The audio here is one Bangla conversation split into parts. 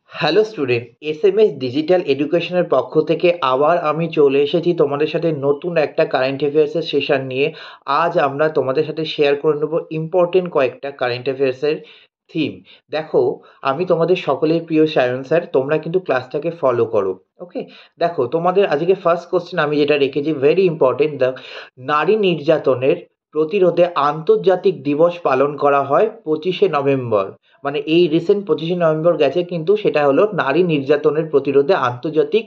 হ্যালো স্টুডেন্ট, এসএমএস ডিজিটাল এডুকেশনের পক্ষ থেকে আবার আমি চলে এসেছি তোমাদের সাথে নতুন একটা কারেন্ট অ্যাফেয়ার্সের সেশন নিয়ে। আজ আমরা তোমাদের সাথে শেয়ার করে নেব ইম্পর্টেন্ট কয়েকটা কারেন্ট অ্যাফেয়ার্সের থিম। দেখো, আমি তোমাদের সকলের প্রিয় সায়ন স্যার, তোমরা কিন্তু ক্লাসটাকে ফলো করো। ওকে, দেখো তোমাদের আজকে ফার্স্ট কোশ্চেন আমি যেটা রেখেছি, ভেরি ইম্পর্টেন্ট। নারী নির্যাতনের প্রতিরোধে আন্তর্জাতিক দিবস পালন করা হয় 25শে নভেম্বর। মানে এই রিসেন্ট 25শে নভেম্বর গেছে, কিন্তু সেটা হলো নারী নির্যাতনের প্রতিরোধে আন্তর্জাতিক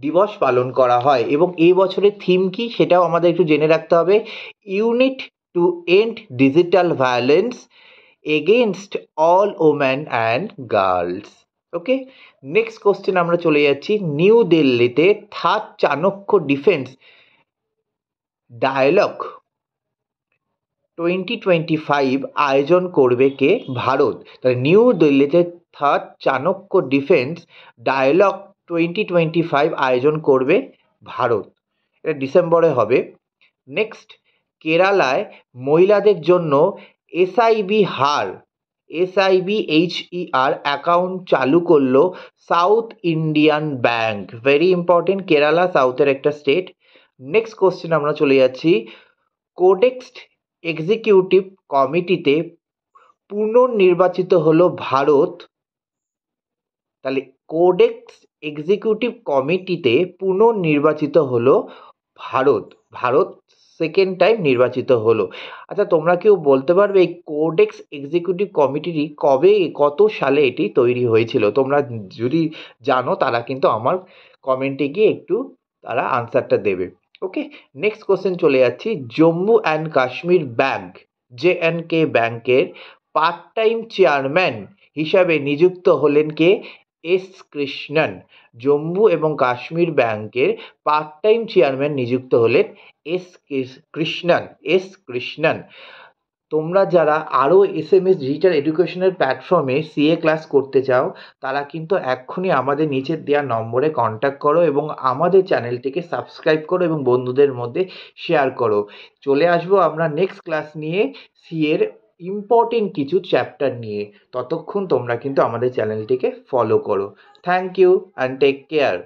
দিবস পালন করা হয়। এবং এই বছরের থিম কি সেটাও আমাদের একটু জেনে রাখতে হবে। Unit two and digital violence against all woman and girls. Okay, next question আমরা চলে যাচ্ছি। নিউ দিল্লিতে থার্ড চাণক্য ডিফেন্স ডায়ালগ 2025 আয়োজন করবে কে? ভারত। তাহলে নিউ দিল্লিতে থার্ড চাণক্য ডিফেন্স ডায়ালগ 2025 আয়োজন করবে ভারত। এটা ডিসেম্বরে হবে। নেক্সট, কেরালায় মহিলাদের জন্য এসআইবিএইচইআর অ্যাকাউন্ট চালু করলো south Indian bank. Very important, Kerala সাউথের একটা স্টেট। নেক্সট কোশ্চেন আমরা চলে যাচ্ছি। কোডেক্স এক্সিকিউটিভ কমিটিতে পুনর্নির্বাচিত হলো ভারত। তাহলে কোডেক্স এক্সিকিউটিভ কমিটিতে পুনর্নির্বাচিত হলো ভারত। ভারত সেকেন্ড টাইম নির্বাচিত হলো। আচ্ছা, তোমরা কেউ বলতে পারবে এই কোডেক্স এক্সিকিউটিভ কমিটিটি কবে, কত সালে এটি তৈরি হয়েছিল? তোমরা যদি জানো তারা কিন্তু আমার কমেন্টে গিয়ে একটু তারা আনসারটা দেবে। ওকে, নেক্সট কোশ্চেন চলে যাচ্ছি। Jammu and Kashmir bank JNK ব্যাংকের পার্ট টাইম চেয়ারম্যান হিসাবে নিযুক্ত হলেন কে? এস কৃষ্ণন। জম্মু এবং কাশ্মীর ব্যাংকের পার্ট টাইম চেয়ারম্যান নিযুক্ত হলেন এস কৃষ্ণন। তোমরা যারা আরও এসএমএস ডিজিটাল এডুকেশনের প্ল্যাটফর্মে সিএ ক্লাস করতে চাও, তারা কিন্তু এক্ষুনি আমাদের নিচের দেওয়া নম্বরে কন্ট্যাক্ট করো এবং আমাদের চ্যানেলটিকে সাবস্ক্রাইব করো এবং বন্ধুদের মধ্যে শেয়ার করো। চলে আসবো আমরা নেক্সট ক্লাস নিয়ে সিএর ইম্পর্টেন্ট কিছু চ্যাপ্টার নিয়ে। ততক্ষণ তোমরা কিন্তু আমাদের চ্যানেলটিকে ফলো করো। Thank you and take care.